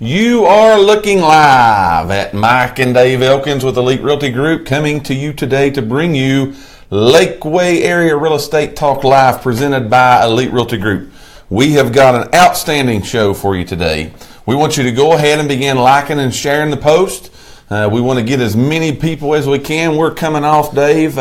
You are looking live at Mike and Dave Elkins with Elite Realty Group, coming to you today to bring you Lakeway Area Real Estate Talk Live, presented by Elite Realty Group. We have got an outstanding show for you today. We want you to go ahead and begin liking and sharing the post. We want to get as many people as we can. We're coming off, Dave.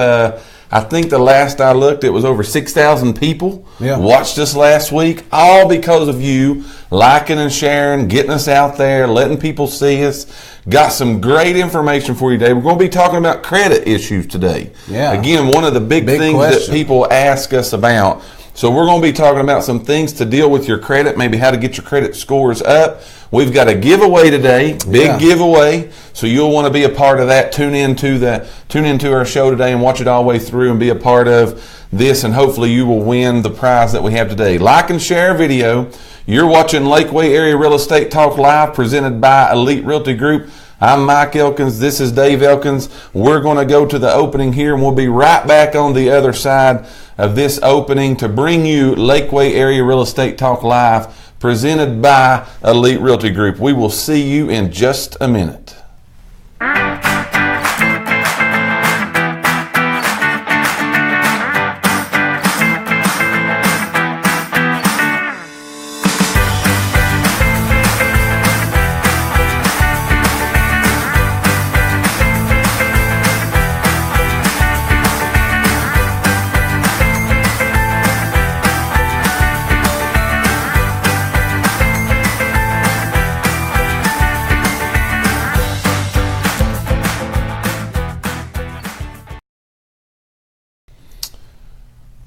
I think the last I looked, it was over 6,000 people watched us last week, all because of you liking and sharing, getting us out there, letting people see us. Got some great information for you today. We're going to be talking about credit issues today. Yeah. Again, one of the big things that people ask us about. So we're going to be talking about some things to deal with your credit, maybe how to get your credit scores up. We've got a giveaway today, big giveaway. So you'll want to be a part of that. Tune into our show today and watch it all the way through and be a part of this, and hopefully you will win the prize that we have today. Like and share our video. You're watching Lakeway Area Real Estate Talk Live, presented by Elite Realty Group. I'm Mike Elkins. This is Dave Elkins. We're going to go to the opening here, and we'll be right back on the other side of this opening to bring you Lakeway Area Real Estate Talk Live, presented by Elite Realty Group. We will see you in just a minute.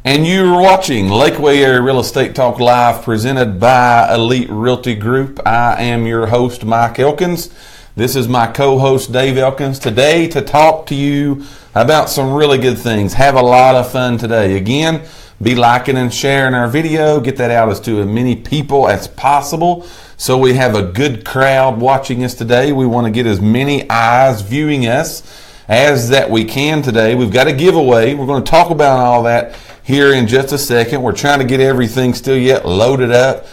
And you're watching Lakeway Area Real Estate Talk Live, presented by Elite Realty Group. I am your host, Mike Elkins. This is my co-host, Dave Elkins, today to talk to you about some really good things. Have a lot of fun today. Again, be liking and sharing our video. Get that out to as many people as possible so we have a good crowd watching us today. We want to get as many eyes viewing us as that we can today. We've got a giveaway. We're going to talk about all that here in just a second. We're trying to get everything still yet loaded up.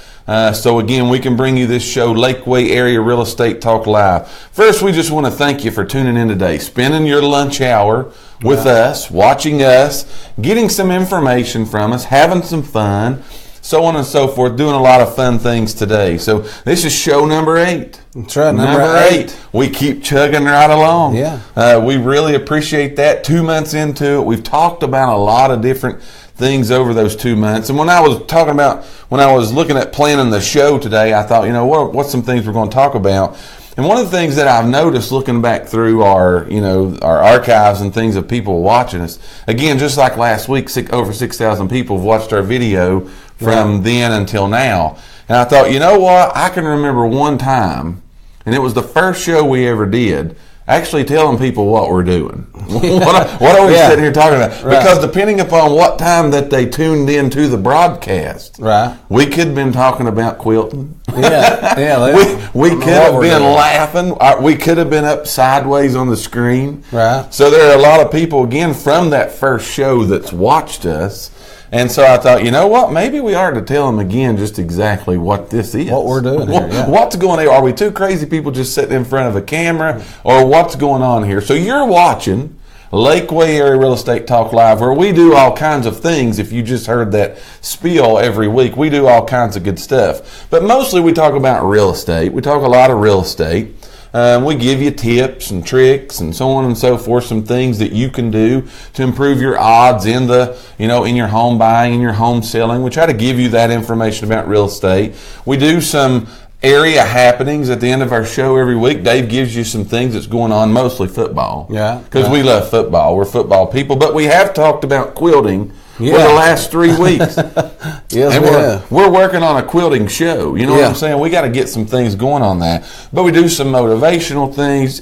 So again, we can bring you this show, Lakeway Area Real Estate Talk Live. First, we just want to thank you for tuning in today, spending your lunch hour with us, watching us, getting some information from us, having some fun, so on and so forth, doing a lot of fun things today. So this is show number 8. That's right, number 8. We keep chugging right along. Yeah. We really appreciate that. 2 months into it, we've talked about a lot of different things over those 2 months. And when I was looking at planning the show today, I thought, what's some things we're going to talk about? And one of the things that I've noticed looking back through our archives and things of people watching us, again, just like last week, over 6,000 people have watched our video from then until now. And I thought, I can remember one time, and it was the first show we ever did, actually telling people what we're doing. What are we sitting here talking about? Right. Because depending upon what time that they tuned into the broadcast, we could have been talking about quilting. We could have been laughing. We could have been up sideways on the screen. Right. So there are a lot of people, again, from that first show that's watched us. And so I thought, maybe we ought to tell them again just exactly what this is. What we're doing here, What's going on? Are we two crazy people just sitting in front of a camera? Or what's going on here? So you're watching Lakeway Area Real Estate Talk Live, where we do all kinds of things. If you just heard that spiel every week, we do all kinds of good stuff. But mostly we talk about real estate. We talk a lot of real estate. We give you tips and tricks and so on and so forth, some things that you can do to improve your odds in in your home buying, in your home selling. We try to give you that information about real estate. We do some area happenings at the end of our show every week. Dave gives you some things that's going on, mostly football. Yeah. Because we love football. We're football people. But we have talked about quilting for the last 3 weeks. We're working on a quilting show. You know what I'm saying? We got to get some things going on that. But we do some motivational things.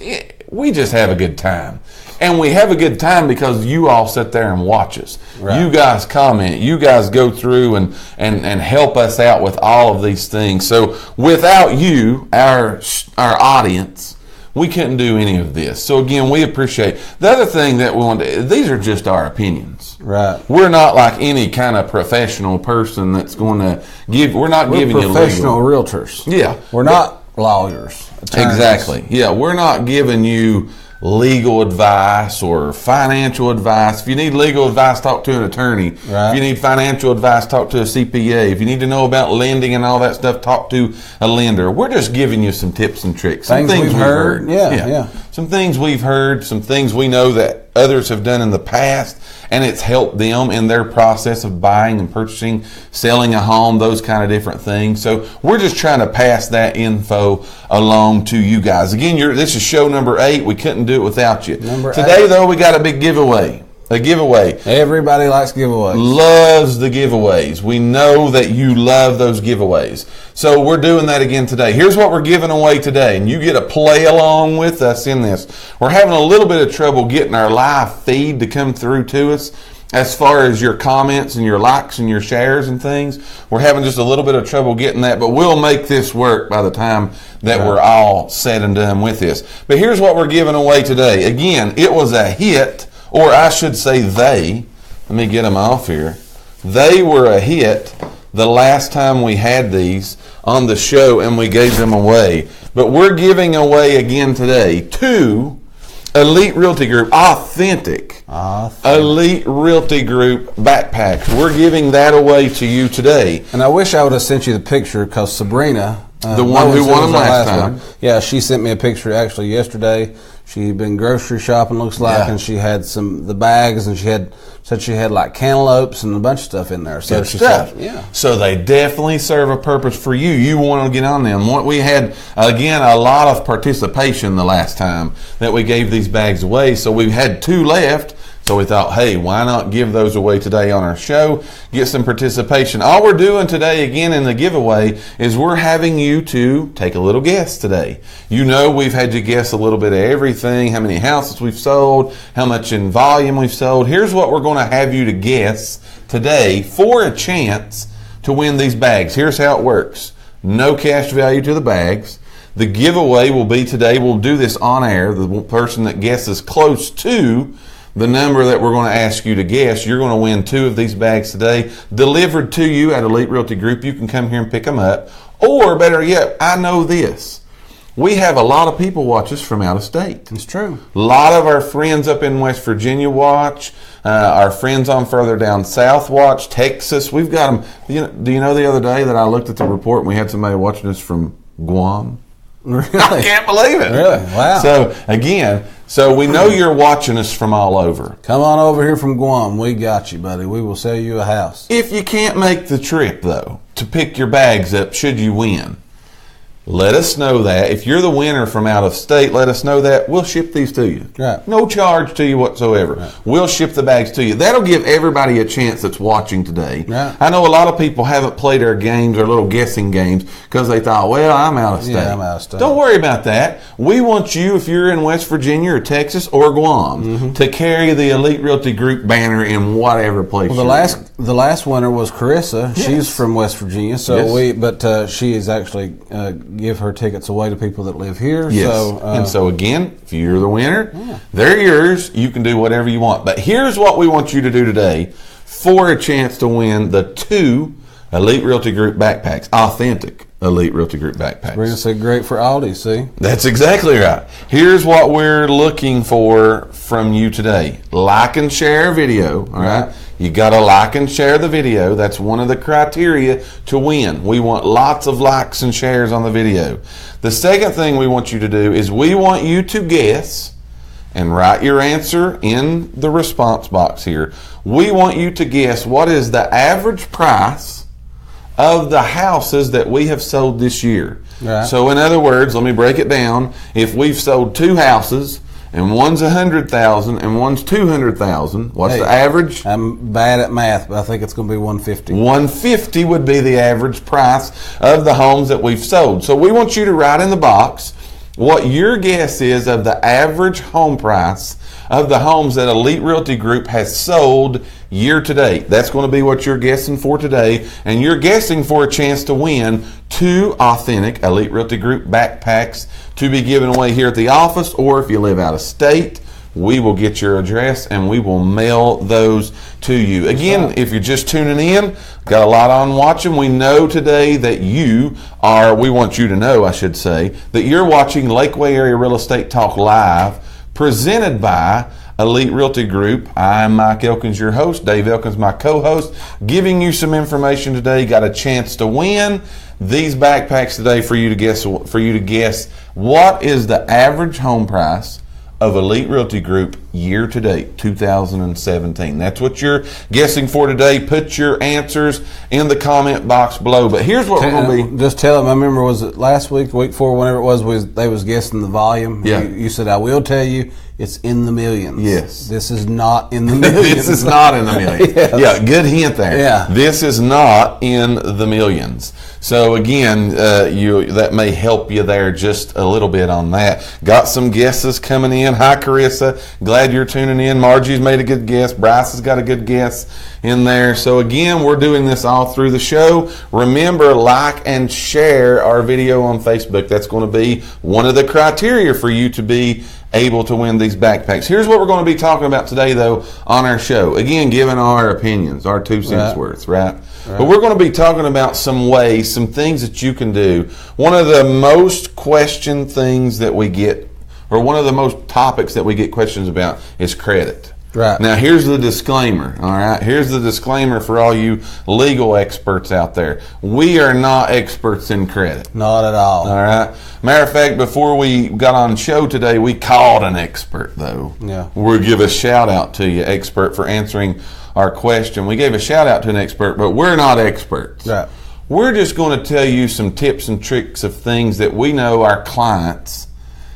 We just have a good time. And we have a good time because you all sit there and watch us. Right. You guys comment. You guys go through and help us out with all of these things. So without you, our audience, we couldn't do any of this. So again, we appreciate. The other thing that we want to, these are just our opinions. Right. We're not like any kind of professional person that's going to give, we're giving you legal. Professional realtors. Yeah. We're not lawyers. Attorneys. Exactly. Yeah, we're not giving you legal advice or financial advice. If you need legal advice, talk to an attorney. Right. If you need financial advice, talk to a CPA. If you need to know about lending and all that stuff, talk to a lender. We're just giving you some tips and tricks. Some things we've heard. Yeah. Some things we've heard, some things we know that others have done in the past, and it's helped them in their process of buying and purchasing, selling a home, those kind of different things. So we're just trying to pass that info along to you guys. Again, this is show number 8. We couldn't do it without you. Today, though, we got a big giveaway. A giveaway. Everybody likes giveaways. Loves the giveaways. We know that you love those giveaways. So we're doing that again today. Here's what we're giving away today, and you get to play along with us in this. We're having a little bit of trouble getting our live feed to come through to us as far as your comments and your likes and your shares and things. We're having just a little bit of trouble getting that, but we'll make this work by the time that we're all said and done with this. But here's what we're giving away today. Again, it was a hit. Or I should say they. Let me get them off here. They were a hit the last time we had these on the show and we gave them away. But we're giving away again today 2 Elite Realty Group, authentic Elite Realty Group backpacks. We're giving that away to you today. And I wish I would have sent you the picture because Sabrina, the one who won them last time. Yeah, she sent me a picture actually yesterday. She'd been grocery shopping, looks like, and she had the bags, and said she had like cantaloupes and a bunch of stuff in there. So So they definitely serve a purpose for you. You want to get on them. We had, again, a lot of participation the last time that we gave these bags away. So we had 2 left. So we thought, hey, why not give those away today on our show, get some participation. All we're doing today, again, in the giveaway is we're having you to take a little guess today. You know we've had you guess a little bit of everything, how many houses we've sold, how much in volume we've sold. Here's what we're going to have you to guess today for a chance to win these bags. Here's how it works. No cash value to the bags. The giveaway will be today, we'll do this on air, the person that guesses close to the number that we're going to ask you to guess, you're going to win 2 of these bags today, delivered to you at Elite Realty Group. You can come here and pick them up. Or better yet, I know this. We have a lot of people watch us from out of state. It's true. A lot of our friends up in West Virginia watch. Our friends on further down south watch. Texas. We've got them. Do you know the other day that I looked at the report and we had somebody watching us from Guam? Really? I can't believe it. Really? Wow. So, again, we know you're watching us from all over. Come on over here from Guam. We got you, buddy. We will sell you a house. If you can't make the trip, though, to pick your bags up, should you win, let us know that. If you're the winner from out of state, let us know that. We'll ship these to you. Right. No charge to you whatsoever. Right. We'll ship the bags to you. That'll give everybody a chance that's watching today. Right. I know a lot of people haven't played our games, our little guessing games, because they thought, well, I'm out of state. Yeah, I'm out of state. Don't worry about that. We want you, if you're in West Virginia or Texas or Guam, to carry the Elite Realty Group banner in whatever place you're in. The last winner was Carissa. Yes. She's from West Virginia, she is actually give her tickets away to people that live here. Yes. So again, if you're the winner, they're yours. You can do whatever you want. But here's what we want you to do today for a chance to win the 2 Elite Realty Group backpacks, authentic Elite Realty Group backpacks. We're going to say great for Aldi, see? That's exactly right. Here's what we're looking for from you today. Like and share our video, all right? You got to like and share the video. That's one of the criteria to win. We want lots of likes and shares on the video. The second thing we want you to do is we want you to guess and write your answer in the response box here. We want you to guess what is the average price of the houses that we have sold this year. Right. So in other words, let me break it down. If we've sold 2 houses and one's 100,000 and one's 200,000, what's the average? I'm bad at math, but I think it's going to be 150. 150 would be the average price of the homes that we've sold. So we want you to write in the box what your guess is of the average home price of the homes that Elite Realty Group has sold year to date. That's going to be what you're guessing for today, and you're guessing for a chance to win 2 authentic Elite Realty Group backpacks to be given away here at the office, or if you live out of state, we will get your address and we will mail those to you. Again, if you're just tuning in, got a lot on watching. We know today that we want you to know, I should say, that you're watching Lakeway Area Real Estate Talk Live, presented by Elite Realty Group. I'm Mike Elkins, your host. Dave Elkins, my co-host, giving you some information today. Got a chance to win these backpacks today for you to guess. What is the average home price of Elite Realty Group year to date, 2017. That's what you're guessing for today. Put your answers in the comment box below. But here's what we're going to be. Just tell them, I remember, was it last week, week before, whenever it was they was guessing the volume? Yeah. You said, I will tell you, it's in the millions. Yes. This is not in the millions. This is not in the millions. Yes. Yeah, good hint there. Yeah. This is not in the millions. So again, that may help you there just a little bit on that. Got some guesses coming in. Hi, Carissa. Glad you're tuning in. Margie's made a good guess. Bryce has got a good guess in there. So again, we're doing this all through the show. Remember, like and share our video on Facebook. That's going to be one of the criteria for you to be able to win these backpacks. Here's what we're going to be talking about today, though, on our show. Again, giving our opinions, our 2 cents worth, right? But we're going to be talking about some ways, some things that you can do. One of the most questioned things that we get, or one of the most topics that we get questions about, is credit. Right. Now, here's the disclaimer, all right? Here's the disclaimer for all you legal experts out there. We are not experts in credit. Not at all. All right? Matter of fact, before we got on the show today, we called an expert, though. Yeah. We'll give a shout-out to you, expert, for answering our question. We gave a shout-out to an expert, but we're not experts. Right. We're just going to tell you some tips and tricks of things that we know our clients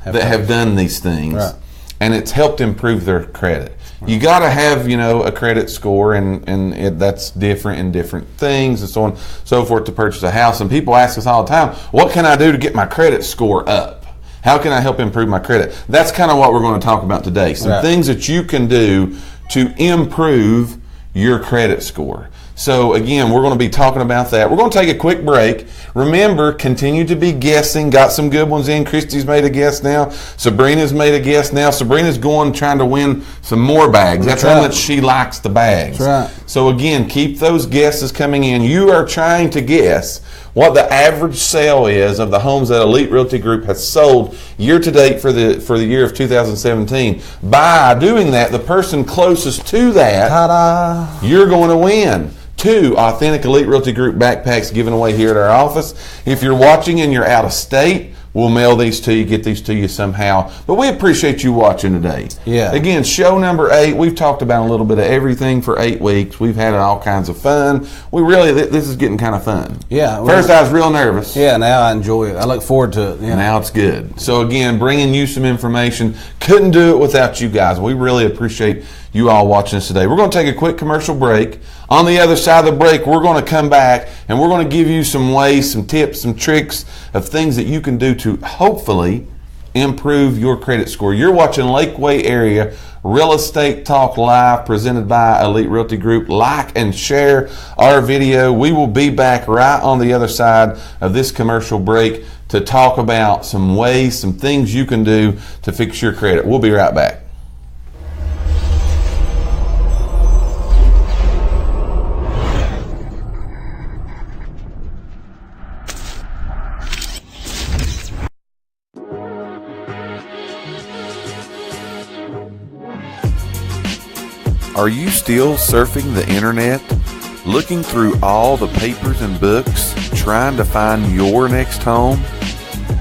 have done these things, right, and it's helped improve their credit. You got to have, a credit score, and that's different in different things and so on and so forth to purchase a house. And people ask us all the time, what can I do to get my credit score up? How can I help improve my credit? That's kind of what we're going to talk about today. Some things that you can do to improve your credit score. So again, we're going to be talking about that. We're going to take a quick break. Remember, continue to be guessing. Got some good ones in. Christy's made a guess now. Sabrina's made a guess now. Sabrina's trying to win some more bags. That's how much she likes the bags. That's right. So again, keep those guesses coming in. You are trying to guess what the average sale is of the homes that Elite Realty Group has sold year to date for the year of 2017. By doing that, the person closest to that, ta-da, you're going to win 2 authentic Elite Realty Group backpacks given away here at our office. If you're watching and you're out of state, we'll mail these to you, get these to you somehow. But we appreciate you watching today. Yeah. Again, show number 8. We've talked about a little bit of everything for 8 weeks. We've had all kinds of fun. This is getting kind of fun. Yeah. First, I was real nervous. Yeah, now I enjoy it. I look forward to it. Yeah. Now it's good. So again, bringing you some information. Couldn't do it without you guys. We really appreciate you all watching us today. We're going to take a quick commercial break. On the other side of the break, we're going to come back and we're going to give you some ways, some tips, some tricks of things that you can do to hopefully improve your credit score. You're watching Lakeway Area Real Estate Talk Live, presented by Elite Realty Group. Like and share our video. We will be back right on the other side of this commercial break to talk about some ways, some things you can do to fix your credit. We'll be right back. Are you still surfing the internet, looking through all the papers and books, trying to find your next home?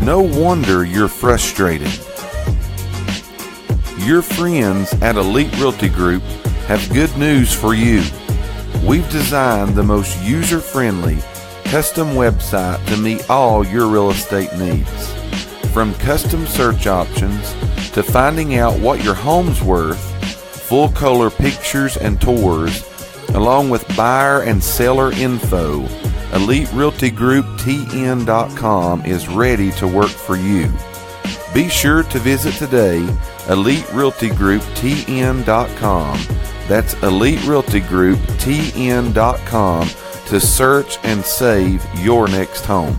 No wonder you're frustrated. Your friends at Elite Realty Group have good news for you. We've designed the most user-friendly, custom website to meet all your real estate needs. From custom search options to finding out what your home's worth, full color pictures and tours, along with buyer and seller info, Elite Realty Group TN.com is ready to work for you. Be sure to visit today, Elite Realty Group TN.com. That's Elite Realty Group TN.com to search and save your next home.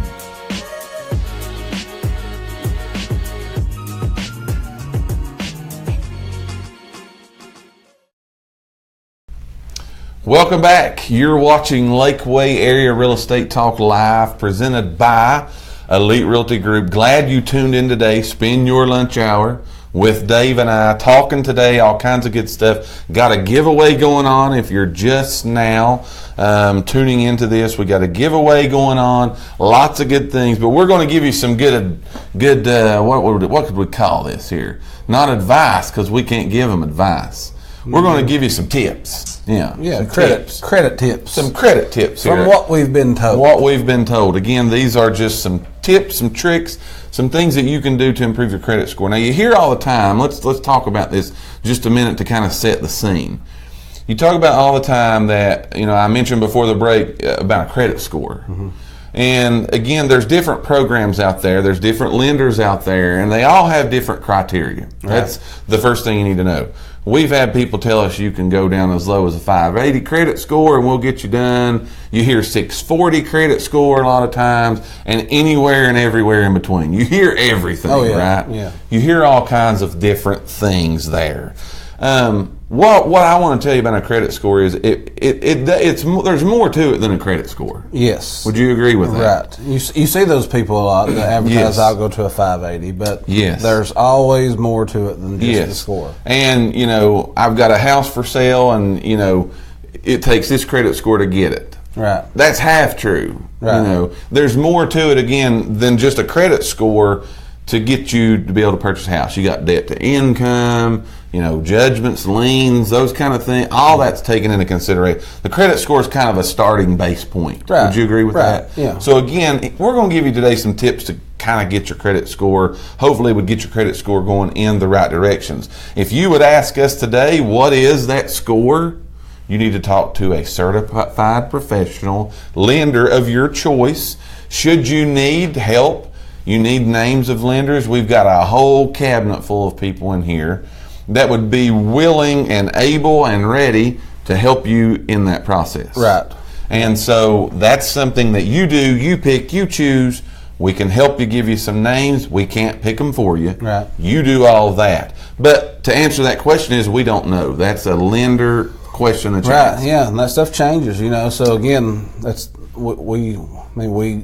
Welcome back. You're watching Lakeway Area Real Estate Talk Live, presented by Elite Realty Group. Glad you tuned in today. Spend your lunch hour with Dave and I talking today, all kinds of good stuff. Got a giveaway going on. If you're just now tuning into this, we got a giveaway going on. Lots of good things, but we're going to give you some good. What could we call this here? Not advice, because we can't give them advice. We're going to give you some tips. Yeah, credit tips. Some credit tips from here. what we've been told. What we've been told. Again, these are just some tips, some tricks, some things that you can do to improve your credit score. Now, you hear all the time. Let's talk about this just a minute to kind of set the scene. You talk about all the time that, I mentioned before the break about a credit score. Mm-hmm. And again, there's different programs out there. There's different lenders out there, and they all have different criteria. Right. That's the first thing you need to know. We've had people tell us you can go down as low as a 580 credit score and we'll get you done. You hear 640 credit score a lot of times, and anywhere and everywhere in between. You hear everything, right? Yeah. You hear all kinds of different things there. What I want to tell you about a credit score is there's more to it than a credit score. Yes. Would you agree with that? Right. You see those people a lot that advertise, Yes. I'll go to a 580, but Yes. there's always more to it than just Yes. the score. And, I've got a house for sale, and, it takes this credit score to get it. Right. That's half true. Right. There's more to it, again, than just a credit score to get you to be able to purchase a house. You got debt to income, judgments, liens, those kind of things. All that's taken into consideration. The credit score is kind of a starting base point. Right. Would you agree with that? Yeah. So again, we're going to give you today some tips to kind of get your credit score. Hopefully would get your credit score going in the right directions. If you would ask us today, what is that score? You need to talk to a certified professional lender of your choice. Should you need help, you need names of lenders, we've got a whole cabinet full of people in here that would be willing and able and ready to help you in that process. Right. And so that's something that you do, you pick, you choose. We can help you, give you some names. We can't pick them for you. Right. You do all of that. But to answer that question is we don't know. That's a lender question that you ask. Right, yeah, and that stuff changes, So again, that's we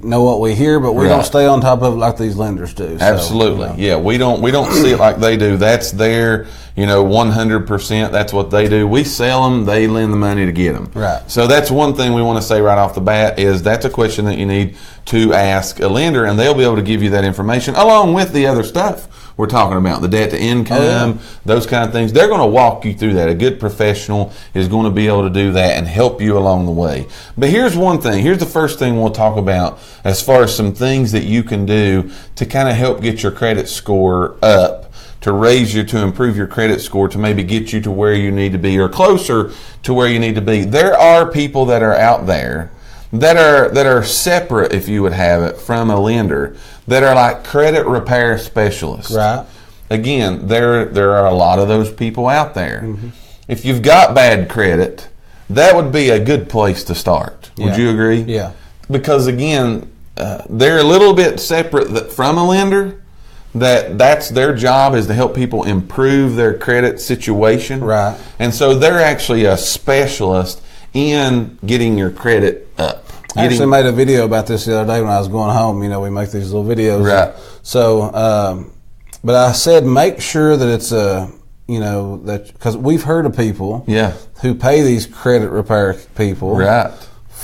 know what we hear, but we Right. don't stay on top of it like these lenders do. Absolutely, yeah. We don't see it like they do. That's their 100%. That's what they do. We sell them, they lend the money to get them. Right. So that's one thing we want to say right off the bat is that's a question that you need to ask a lender, and they'll be able to give you that information along with the other stuff we're talking about, the debt to income, those kind of things. They're going to walk you through that. A good professional is going to be able to do that and help you along the way. But here's one thing. Here's the first thing we'll talk about as far as some things that you can do to kind of help get your credit score up, to raise you, to improve your credit score, to maybe get you to where you need to be or closer to where you need to be. There are people that are out there that are separate, if you would have it, from a lender, that are like credit repair specialists. Right. Again, there are a lot of those people out there. Mm-hmm. If you've got bad credit, that would be a good place to start. Would you agree? Yeah. Because again, they're a little bit separate from a lender. That's their job, is to help people improve their credit situation. Right. And so they're actually a specialist in getting your credit up. I actually made a video about this the other day when I was going home. We make these little videos. Right. So, but I said make sure that it's that, because we've heard of people who pay these credit repair people. Right.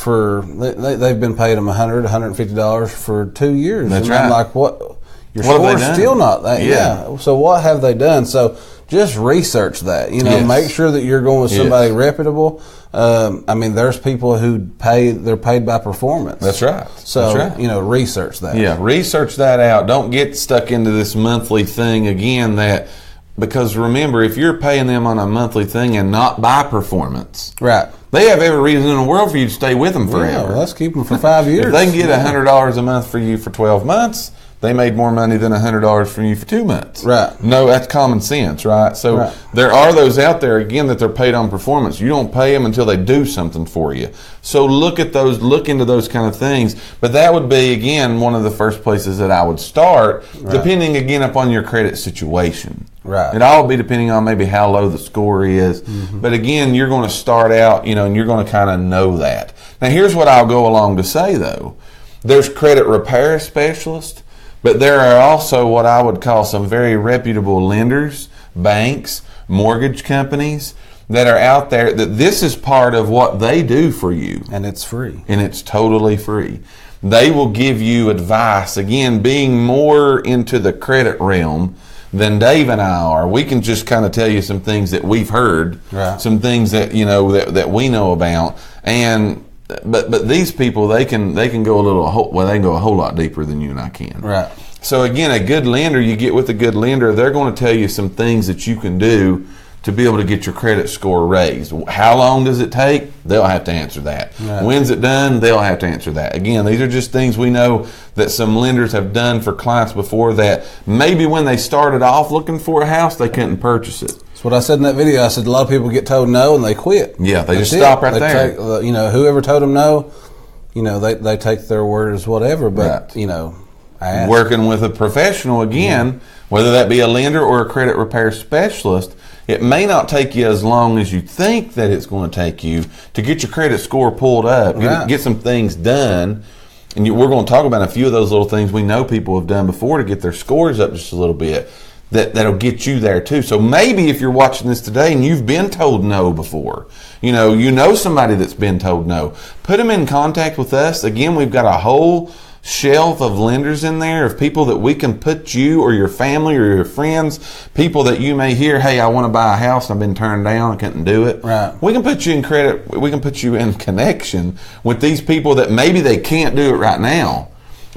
They've been paying them $100, $150 for 2 years. That's and right. I'm like, what? Your What have they score's done? still not that. Yeah. So what have they done? So just research that. Yes. Make sure that you're going with somebody reputable. There's people who they're paid by performance. That's right. So, That's right. Research that. Yeah, research that out. Don't get stuck into this monthly thing again, because remember, if you're paying them on a monthly thing and not by performance, Right. they have every reason in the world for you to stay with them forever. Yeah, well, let's keep them for 5 years. If they can get $100 a month for you for 12 months, they made more money than $100 from you for 2 months. Right. No, that's common sense, right? So there are those out there, again, that they're paid on performance. You don't pay them until they do something for you. So look into those kind of things. But that would be, again, one of the first places that I would start, depending, again, upon your credit situation. Right. It all be depending on maybe how low the score is. But again, you're going to start out, and you're going to kind of know that. Now, here's what I'll go along to say, though. There's credit repair specialists, but there are also what I would call some very reputable lenders, banks, mortgage companies that are out there that this is part of what they do for you. And it's free. And it's totally free. They will give you advice, again, being more into the credit realm than Dave and I are. We can just kind of tell you some things that we've heard, some things that that we know about, but these people they can go they can go a whole lot deeper than you and I can. Right. So again, a good lender, you get with a good lender, they're going to tell you some things that you can do to be able to get your credit score raised. How long does it take? They'll have to answer that. Right. When's it done? They'll have to answer that. Again, these are just things we know that some lenders have done for clients before that maybe when they started off looking for a house, they couldn't purchase it. That's what I said in that video. I said a lot of people get told no and they quit. Yeah, they just stop right there. Whoever told them no, they take their word as whatever, but, working with a professional, again, whether that be a lender or a credit repair specialist, it may not take you as long as you think that it's going to take you to get your credit score pulled up, get some things done. And we're going to talk about a few of those little things we know people have done before to get their scores up just a little bit. That'll get you there too. So maybe if you're watching this today and you've been told no before, you know somebody that's been told no, put them in contact with us. Again, we've got a whole shelf of lenders in there of people that we can put you or your family or your friends, people that you may hear, hey, I want to buy a house and I've been turned down, I couldn't do it. Right. We can put you in credit, we can put you in connection with these people that maybe they can't do it right now,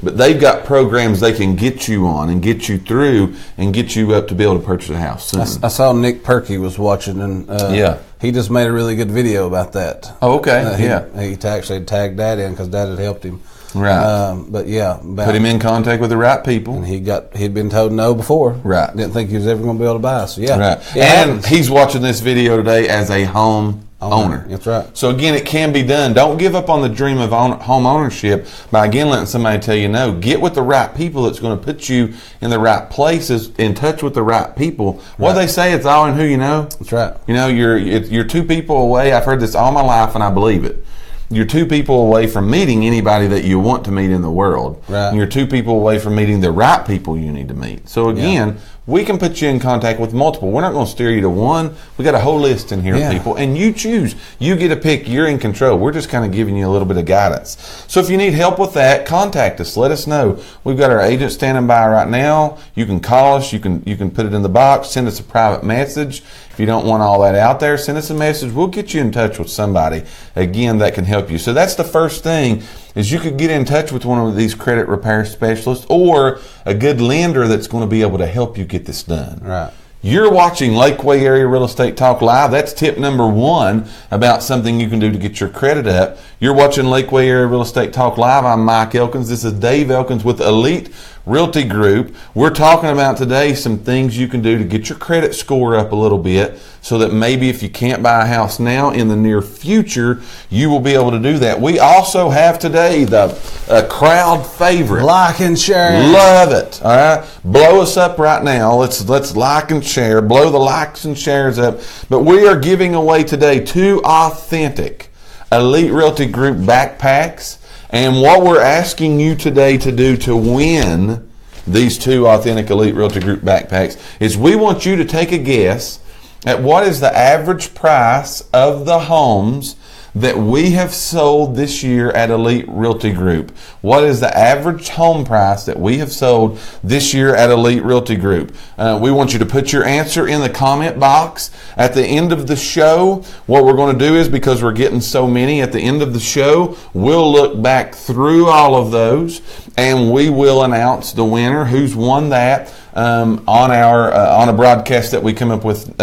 but they've got programs they can get you on and get you through and get you up to be able to purchase a house soon. I saw Nick Perky was watching and he just made a really good video about that. Oh, okay. He actually tagged Dad in because Dad had helped him. Right. But put him in contact with the right people. And he'd been told no before. Right. Didn't think he was ever going to be able to buy. So Right. And he's watching this video today as a home owner. That's right. So again, it can be done. Don't give up on the dream of home ownership by again letting somebody tell you no. Get with the right people that's going to put you in the right places, in touch with the right people. What they say, it's all in who you know. That's right. You're two people away. I've heard this all my life and I believe it. You're two people away from meeting anybody that you want to meet in the world. Right. And you're two people away from meeting the right people you need to meet. So again, we can put you in contact with multiple. We're not going to steer you to one. We got a whole list in here of people, and you choose. You get a pick. You're in control. We're just kind of giving you a little bit of guidance. So if you need help with that, contact us. Let us know. We've got our agent standing by right now. You can call us. You can put it in the box. Send us a private message. If you don't want all that out there, send us a message. We'll get you in touch with somebody, again, that can help you. So that's the first thing, is you could get in touch with one of these credit repair specialists or a good lender that's going to be able to help you get this done. Right. You're watching Lakeway Area Real Estate Talk Live. That's tip number one about something you can do to get your credit up. You're watching Lakeway Area Real Estate Talk Live. I'm Mike Elkins. This is Dave Elkins with Elite Realty Group. We're talking about today some things you can do to get your credit score up a little bit so that maybe if you can't buy a house now, in the near future, you will be able to do that. We also have today the crowd favorite. Like and share. Love it. All right. Blow us up right now. Let's like and share. Blow the likes and shares up. But we are giving away today 2 authentic Elite Realty Group backpacks. And what we're asking you today to do to win these 2 authentic Elite Realty Group backpacks is we want you to take a guess at what is the average price of the homes that we have sold this year at Elite Realty Group. What is the average home price that we have sold this year at Elite Realty Group? We want you to put your answer in the comment box. At the end of the show, what we're going to do is, because we're getting so many, at the end of the show, we'll look back through all of those and we will announce the winner, who's won that, on a broadcast that we come up with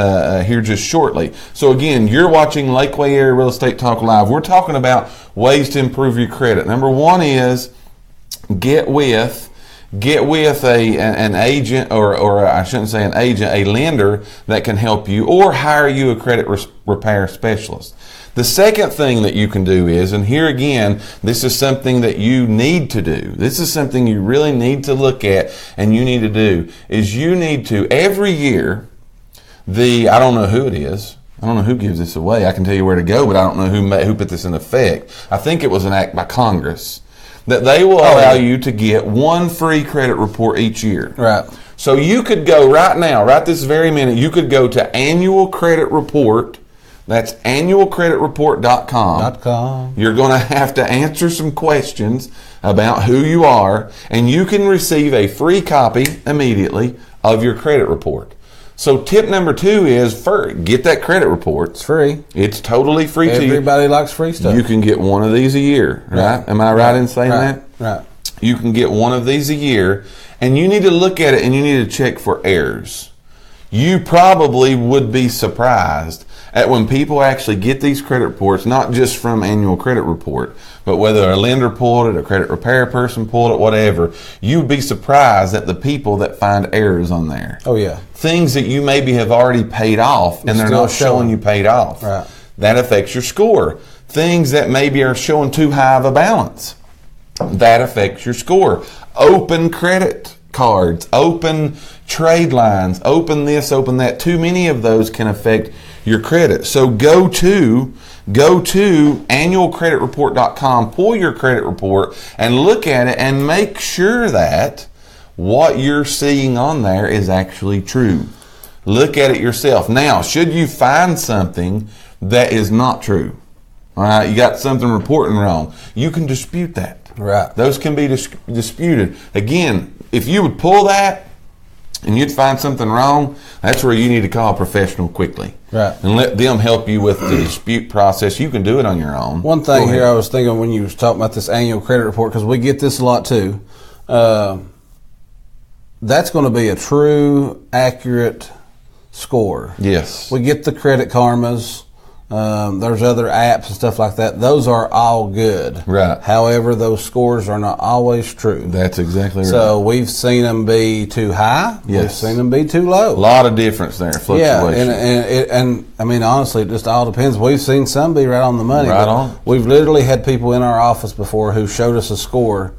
here just shortly. So again, you're watching Lakeway Area Real Estate Talk Live. We're talking about ways to improve your credit. Number one is get with an agent, or I shouldn't say an agent, a lender that can help you, or hire you a credit repair specialist. The second thing that you can do is, and here again, this is something that you need to do. This is something you really need to look at and you need to do, is you need to, every year, I don't know who it is. I don't know who gives this away. I can tell you where to go, but I don't know who put this in effect. I think it was an act by Congress that they will allow you to get one free credit report each year. Right. So you could go right now, right this very minute, you could go to Annual Credit Report. That's annualcreditreport.com. You're going to have to answer some questions about who you are, and you can receive a free copy immediately of your credit report. So tip number 2 is get that credit report. It's free. It's totally free to you. Everybody likes free stuff. You can get one of these a year, right? Am I right in saying that? Right. You can get one of these a year, and you need to look at it and you need to check for errors. You probably would be surprised at when people actually get these credit reports, not just from Annual Credit Report, but whether a lender pulled it, a credit repair person pulled it, whatever, you'd be surprised at the people that find errors on there. Oh, yeah. Things that you maybe have already paid off and they're not showing you paid off. Right. That affects your score. Things that maybe are showing too high of a balance. That affects your score. Open credit cards, open trade lines, open this, open that. Too many of those can affect your credit. So go to annualcreditreport.com, pull your credit report and look at it and make sure that what you're seeing on there is actually true. Look at it yourself. Now, should you find something that is not true, all right, you got something reporting wrong, you can dispute that. Right. Those can be disputed. Again, if you would pull that and you'd find something wrong, that's where you need to call a professional quickly. Right. And let them help you with the dispute process. You can do it on your own. One thing here I was thinking when you was talking about this annual credit report, because we get this a lot too, that's going to be a true, accurate score. Yes. We get the Credit Karmas. There's other apps and stuff like that. Those are all good. Right. However, those scores are not always true. That's exactly right. So we've seen them be too high. Yes. We've seen them be too low. A lot of difference there, fluctuation. Yeah, and I mean, honestly, it just all depends. We've seen some be right on the money. Right on. We've literally had people in our office before who showed us a score,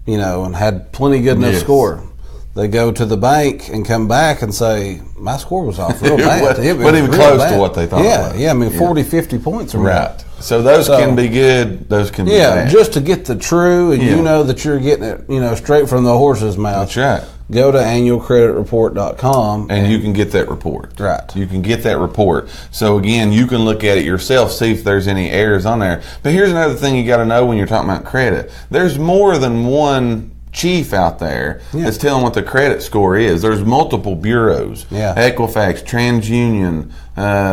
and had plenty good enough score. They go to the bank and come back and say, my score was off real bad. It wasn't even close to what they thought it was. Yeah, I mean, 40, 50 points. Right. So those can be good, those can be bad. Just to get the true, and you know that you're getting it, straight from the horse's mouth. That's right. Go to annualcreditreport.com. And you can get that report. Right. You can get that report. So again, you can look at it yourself, see if there's any errors on there. But here's another thing you got to know when you're talking about credit. There's more than one chief out there that's telling what the credit score is. There's multiple bureaus. Yeah. Equifax, TransUnion.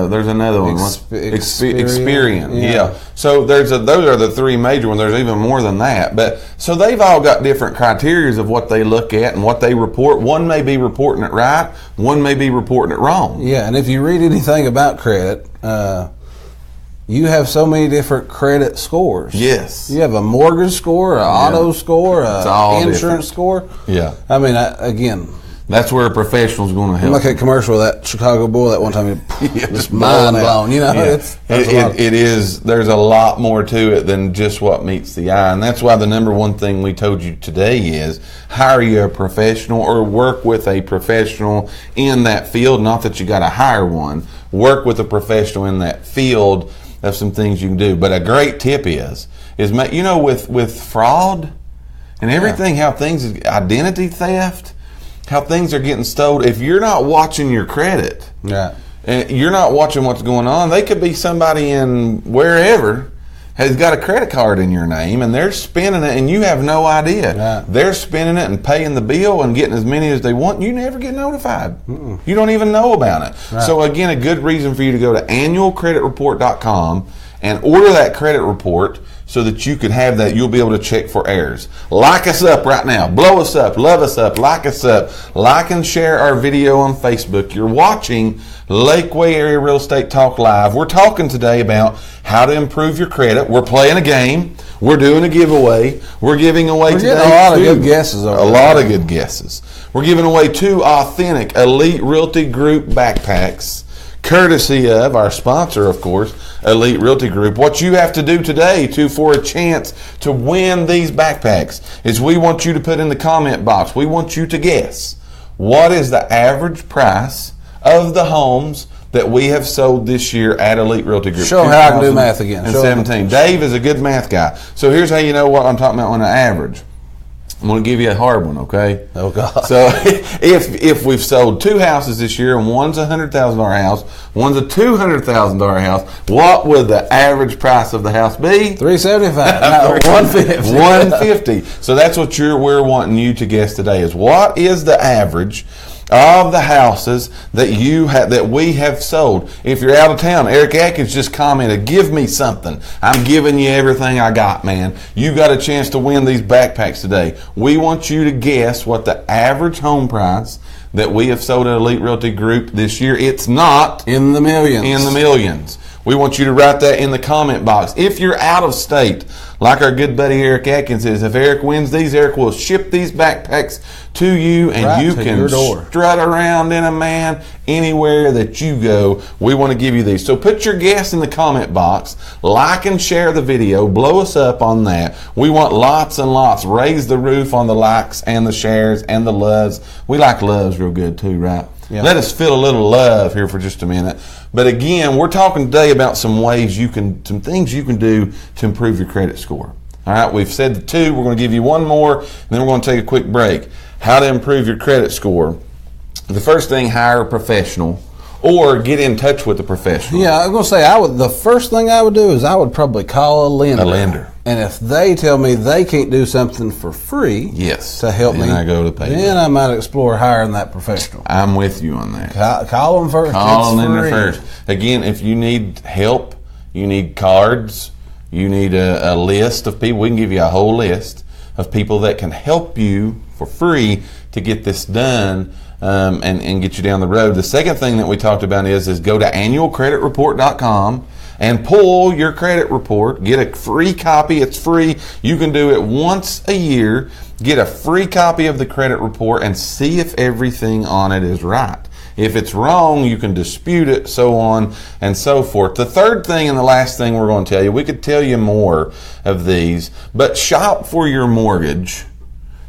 There's another one. Experian. Yeah. So those are the 3 major ones. There's even more than that. But so they've all got different criteria of what they look at and what they report. One may be reporting it right. One may be reporting it wrong. Yeah. And if you read anything about credit, you have so many different credit scores. Yes. You have a mortgage score, an auto score, an insurance score. Yeah. I mean, again, that's where a professional's going to help. Like a commercial of that Chicago Bull that one time, just mind blown. It is. There's a lot more to it than just what meets the eye, and that's why the number one thing we told you today is hire you a professional or work with a professional in that field. Not that you got to hire one. Work with a professional in that field. Of some things you can do. But a great tip is with fraud and everything, how things, identity theft, how things are getting stolen. If you're not watching your credit, and you're not watching what's going on, they could be somebody in wherever has got a credit card in your name and they're spending it and you have no idea. They're spending it and paying the bill and getting as many as they want. You never get notified. You don't even know about it. So again, a good reason for you to go to annualcreditreport.com and order that credit report so that you could have that. You'll be able to check for errors. Like us up right now. Blow us up. Love us up. Like us up. Like and share our video on Facebook. You're watching Lakeway Area Real Estate Talk Live. We're talking today about how to improve your credit. We're playing a game. We're doing a giveaway. We're giving away today a lot of good guesses. A lot of good guesses. We're giving away 2 authentic Elite Realty Group backpacks, courtesy of our sponsor, of course, Elite Realty Group. What you have to do today for a chance to win these backpacks is we want you to put in the comment box, we want you to guess, what is the average price of the homes that we have sold this year at Elite Realty Group. Show how I can do math again. And 17. Dave is a good math guy. So here's how you know what I'm talking about on an average. I'm going to give you a hard one, okay? Oh, God. So if we've sold 2 houses this year, and one's a $100,000 house, one's a $200,000 house, what would the average price of the house be? $375. No, $150. $150. So that's what we're wanting you to guess today is what is the average of the houses that we have sold. If you're out of town, Eric Atkins just commented, give me something. I'm giving you everything I got, man. You got a chance to win these backpacks today. We want you to guess what the average home price that we have sold at Elite Realty Group this year. It's not in the millions. In the millions. We want you to write that in the comment box. If you're out of state, like our good buddy Eric Atkins is, if Eric wins these, Eric will ship these backpacks to you, and right you to can strut around in a man anywhere that you go. We want to give you these. So put your guess in the comment box, like and share the video, blow us up on that. We want lots and lots. Raise the roof on the likes and the shares and the loves. We like loves real good too, right? Yeah. Let us feel a little love here for just a minute. But again, we're talking today about some things you can do to improve your credit score. All right, we've said the 2. We're going to give you one more, and then we're going to take a quick break. How to improve your credit score. The first thing, hire a professional or get in touch with a professional. Yeah, I'm going to say the first thing I would do is I would probably call a lender. A lender. And if they tell me they can't do something for free to help me, I go to pay then I might explore hiring that professional. I'm with you on that. Call them first. Call a lender first. Again, if you need help, you need cards, you need a list of people, we can give you a whole list of people that can help you for free to get this done and get you down the road. The second thing that we talked about is go to annualcreditreport.com and pull your credit report. Get a free copy. It's free. You can do it once a year. Get a free copy of the credit report and see if everything on it is right. If it's wrong, you can dispute it, so on and so forth. The third thing and the last thing we're going to tell you, we could tell you more of these, but shop for your mortgage.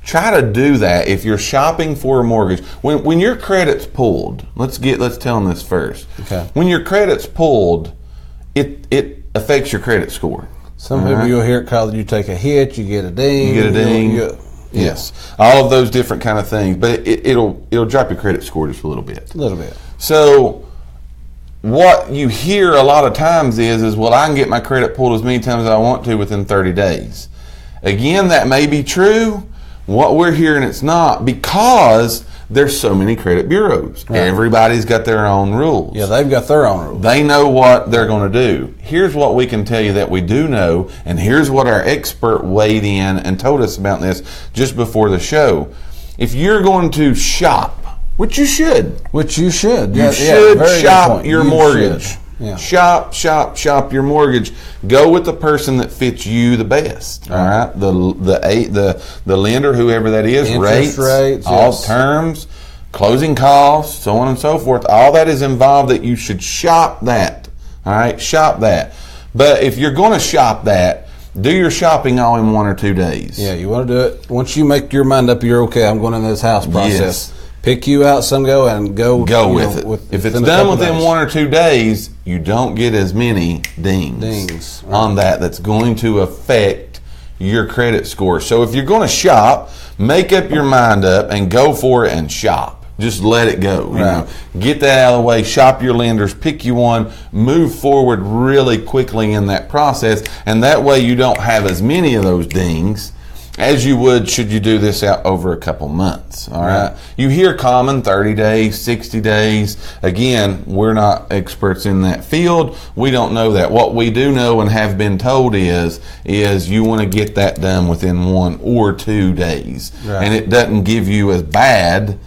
Try to do that if you're shopping for a mortgage. When your credit's pulled, let's tell them this first. Okay. When your credit's pulled, it affects your credit score. Some people you'll hear it called, you take a hit, you get a ding. You get a ding. Yes. All of those different kind of things. But it'll drop your credit score just a little bit. A little bit. So what you hear a lot of times is, well, I can get my credit pulled as many times as I want to within 30 days. Again, that may be true. What we're hearing, it's not, because there's so many credit bureaus. Right. Everybody's got their own rules. Yeah, they've got their own rules. They know what they're going to do. Here's what we can tell you that we do know, and here's what our expert weighed in and told us about this just before the show. If you're going to shop, which you should. You should shop your mortgage. Yeah. Shop your mortgage. Go with the person that fits you the best. All right, the lender, whoever that is, rates, all terms, closing costs, so on and so forth. All that is involved. That you should shop that. All right, shop that. But if you're going to shop that, do your shopping all in 1 or 2 days. Yeah, you want to do it once you make your mind up. You're okay. I'm going into this house process. Yes. Pick you out some go with it. If it's done within 1 or 2 days, you don't get as many dings on that. That's going to affect your credit score. So if you're going to shop, make up your mind up and go for it and shop. Just let it go. You know, get that out of the way. Shop your lenders. Pick you one. Move forward really quickly in that process, and that way you don't have as many of those dings as you would should you do this out over a couple months. All right. You hear common 30 days, 60 days. Again, we're not experts in that field. We don't know that. What we do know and have been told is you want to get that done within 1 or 2 days. Right. And it doesn't give you as bad